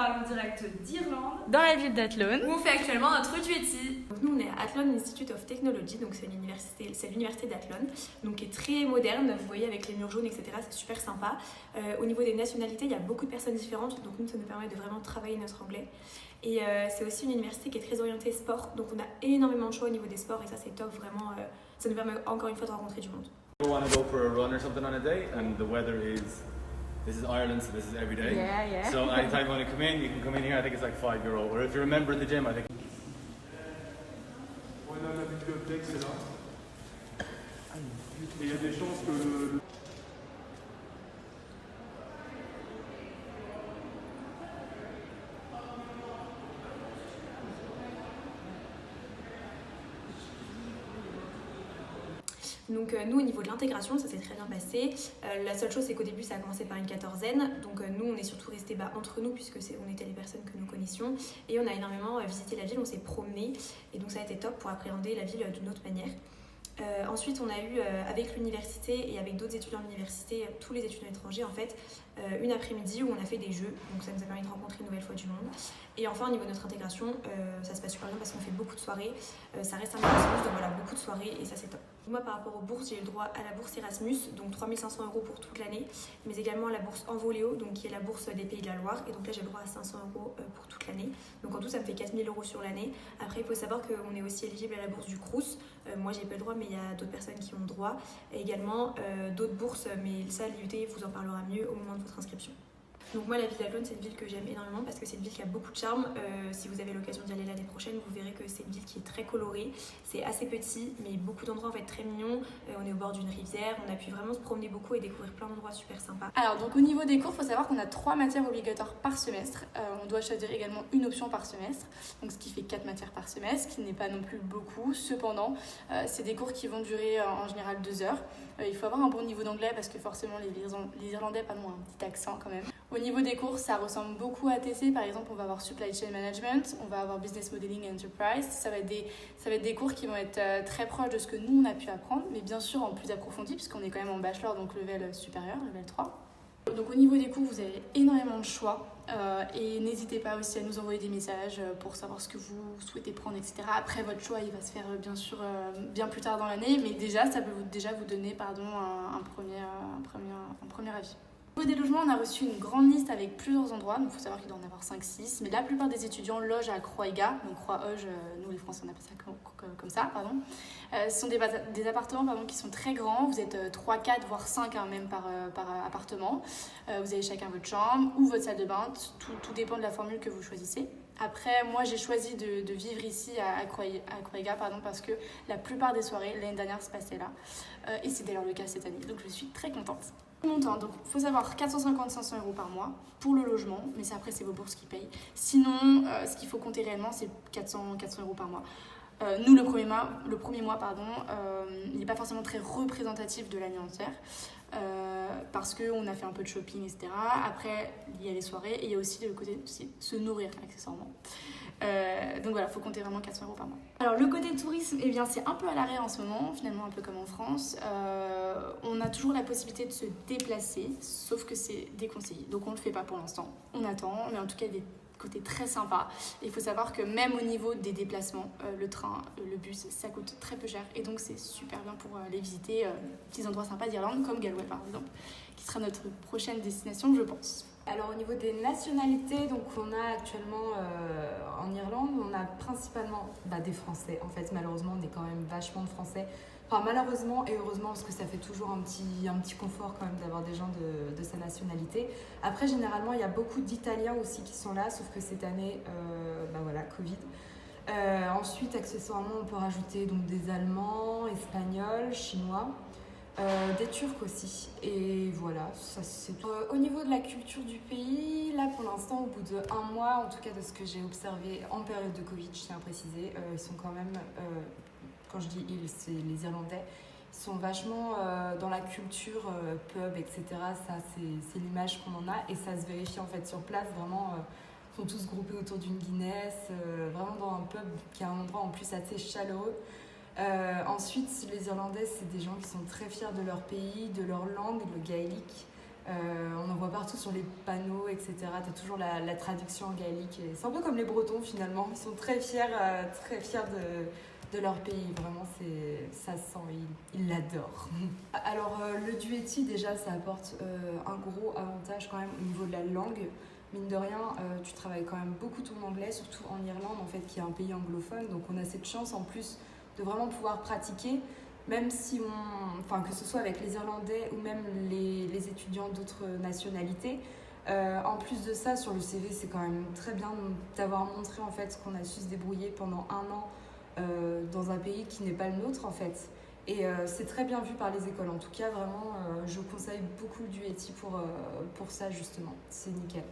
parle en direct d'Irlande, dans la ville d'Athlone, où on fait actuellement notre duetti. Donc nous on est à Athlone Institute of Technology, donc c'est l'université d'Athlone, donc qui est très moderne, vous voyez avec les murs jaunes, etc. C'est super sympa. Au niveau des nationalités, il y a beaucoup de personnes différentes, donc nous ça nous permet de vraiment travailler notre anglais. Et c'est aussi une université qui est très orientée sport, donc on a énormément de choix au niveau des sports et ça c'est top, vraiment, ça nous permet encore une fois de rencontrer du monde. You want to go for a run or something on a day, and the weather is, this is Ireland, so this is every day. Yeah. So anytime you want to come in, you can come in here. I think it's like €5, or if you're a member of the gym, I think. On a la bibliothèque, c'est là. Et il y a des chances que le... Donc nous au niveau de l'intégration ça s'est très bien passé, la seule chose c'est qu'au début ça a commencé par une quatorzaine, donc nous on est surtout resté entre nous puisque on était les personnes que nous connaissions et on a énormément visité la ville, on s'est promené et donc ça a été top pour appréhender la ville d'une autre manière. Ensuite on a eu avec l'université et avec d'autres étudiants de l'université, tous les étudiants étrangers en fait, une après-midi où on a fait des jeux, donc ça nous a permis de rencontrer une nouvelle fois du monde. Et enfin au niveau de notre intégration, ça se passe super bien parce qu'on fait beaucoup de soirées, ça reste un Erasmus donc voilà beaucoup de soirées et ça c'est top. Moi par rapport aux bourses, j'ai eu le droit à la bourse Erasmus, donc 3 500 € pour toute l'année, mais également à la bourse Envoléo, donc qui est la bourse des Pays de la Loire, et donc là j'ai le droit à 500 € pour toute l'année. Donc en tout ça me fait 4 000 € sur l'année. Après il faut savoir qu'on est aussi éligible à la bourse du Crous, moi j'ai pas le droit mais il y a d'autres personnes qui ont le droit, et également d'autres bourses, mais ça l'IUT vous en parlera mieux au moment de votre inscription. Donc moi la ville d'Athlone c'est une ville que j'aime énormément parce que c'est une ville qui a beaucoup de charme. Si vous avez l'occasion d'y aller l'année prochaine, vous verrez que c'est une ville qui est très colorée. C'est assez petit mais beaucoup d'endroits vont être très mignons. On est au bord d'une rivière, on a pu vraiment se promener beaucoup et découvrir plein d'endroits super sympas. Alors donc au niveau des cours, il faut savoir qu'on a 3 matières obligatoires par semestre. On doit choisir également une option par semestre, donc ce qui fait 4 matières par semestre, ce qui n'est pas non plus beaucoup. Cependant, c'est des cours qui vont durer en général 2 heures. Il faut avoir un bon niveau d'anglais parce que forcément les Irlandais ont un petit accent quand même. Au niveau des cours, ça ressemble beaucoup à TC. Par exemple, on va avoir Supply Chain Management, on va avoir Business Modeling et Enterprise. Ça va être des cours qui vont être très proches de ce que nous, on a pu apprendre, mais bien sûr en plus approfondi, puisqu'on est quand même en bachelor, donc level supérieur, level 3. Donc au niveau des cours, vous avez énormément de choix et n'hésitez pas aussi à nous envoyer des messages pour savoir ce que vous souhaitez prendre, etc. Après, votre choix, il va se faire bien sûr bien plus tard dans l'année, mais déjà, ça peut vous donner un premier avis. Au niveau des logements, on a reçu une grande liste avec plusieurs endroits, donc il faut savoir qu'il doit en avoir 5-6, mais la plupart des étudiants logent à Croix-Ega, donc Croix-Auge, nous les Français on appelle ça comme ça, pardon. Ce sont des appartements qui sont très grands, vous êtes 3, 4, voire 5 même par appartement. Vous avez chacun votre chambre ou votre salle de bain, tout dépend de la formule que vous choisissez. Après, moi j'ai choisi de vivre ici à Croix-Ega parce que la plupart des soirées l'année dernière se passaient là, et c'est d'ailleurs le cas cette année, donc je suis très contente. Montant, donc il faut savoir 450-500 € par mois pour le logement, mais après c'est vos bourses qui payent. Sinon, ce qu'il faut compter réellement, c'est 400 € par mois. Nous, le premier mois, il n'est pas forcément très représentatif de l'année entière, parce qu'on a fait un peu de shopping, etc. Après, il y a les soirées et il y a aussi le côté se nourrir accessoirement. Donc voilà, il faut compter vraiment 400 € par mois. Alors le côté tourisme, eh bien, c'est un peu à l'arrêt en ce moment, finalement un peu comme en France. On a toujours la possibilité de se déplacer, sauf que c'est déconseillé. Donc on ne le fait pas pour l'instant, on attend, mais en tout cas il y a des côtés très sympas. Il faut savoir que même au niveau des déplacements, le train, le bus, ça coûte très peu cher et donc c'est super bien pour aller visiter petits endroits sympas d'Irlande comme Galway par exemple, qui sera notre prochaine destination je pense. Alors au niveau des nationalités, donc on a actuellement en Irlande, on a principalement des Français. En fait, malheureusement, on est quand même vachement de Français. Enfin, malheureusement et heureusement, parce que ça fait toujours un petit confort quand même d'avoir des gens de sa nationalité. Après, généralement, il y a beaucoup d'Italiens aussi qui sont là, sauf que cette année, Covid. Ensuite, accessoirement, on peut rajouter donc des Allemands, Espagnols, Chinois. Des Turcs aussi, et voilà, ça c'est tout. Au niveau de la culture du pays, là pour l'instant, au bout d'1 mois, en tout cas de ce que j'ai observé en période de Covid, je tiens à préciser, ils sont quand même, quand je dis ils, c'est les Irlandais, ils sont vachement dans la culture pub, etc. Ça c'est l'image qu'on en a et ça se vérifie en fait sur place, vraiment. Ils sont tous groupés autour d'une Guinness, vraiment dans un pub qui est un endroit en plus assez chaleureux. Ensuite, les Irlandais, c'est des gens qui sont très fiers de leur pays, de leur langue, le gaélique. On en voit partout sur les panneaux, etc. Tu as toujours la traduction en gaélique. C'est un peu comme les Bretons finalement. Ils sont très fiers de leur pays. Vraiment, ça se sent, ils l'adorent. Alors, le duetti, déjà, ça apporte un gros avantage quand même au niveau de la langue. Mine de rien, tu travailles quand même beaucoup ton anglais, surtout en Irlande, en fait, qui est un pays anglophone. Donc, on a cette chance, en plus, de vraiment pouvoir pratiquer, même si que ce soit avec les Irlandais ou même les étudiants d'autres nationalités. En plus de ça, sur le CV, c'est quand même très bien d'avoir montré, en fait, qu'on a su se débrouiller pendant 1 an dans un pays qui n'est pas le nôtre, en fait. Et c'est très bien vu par les écoles. En tout cas, vraiment, je conseille beaucoup le duetti pour ça, justement. C'est nickel.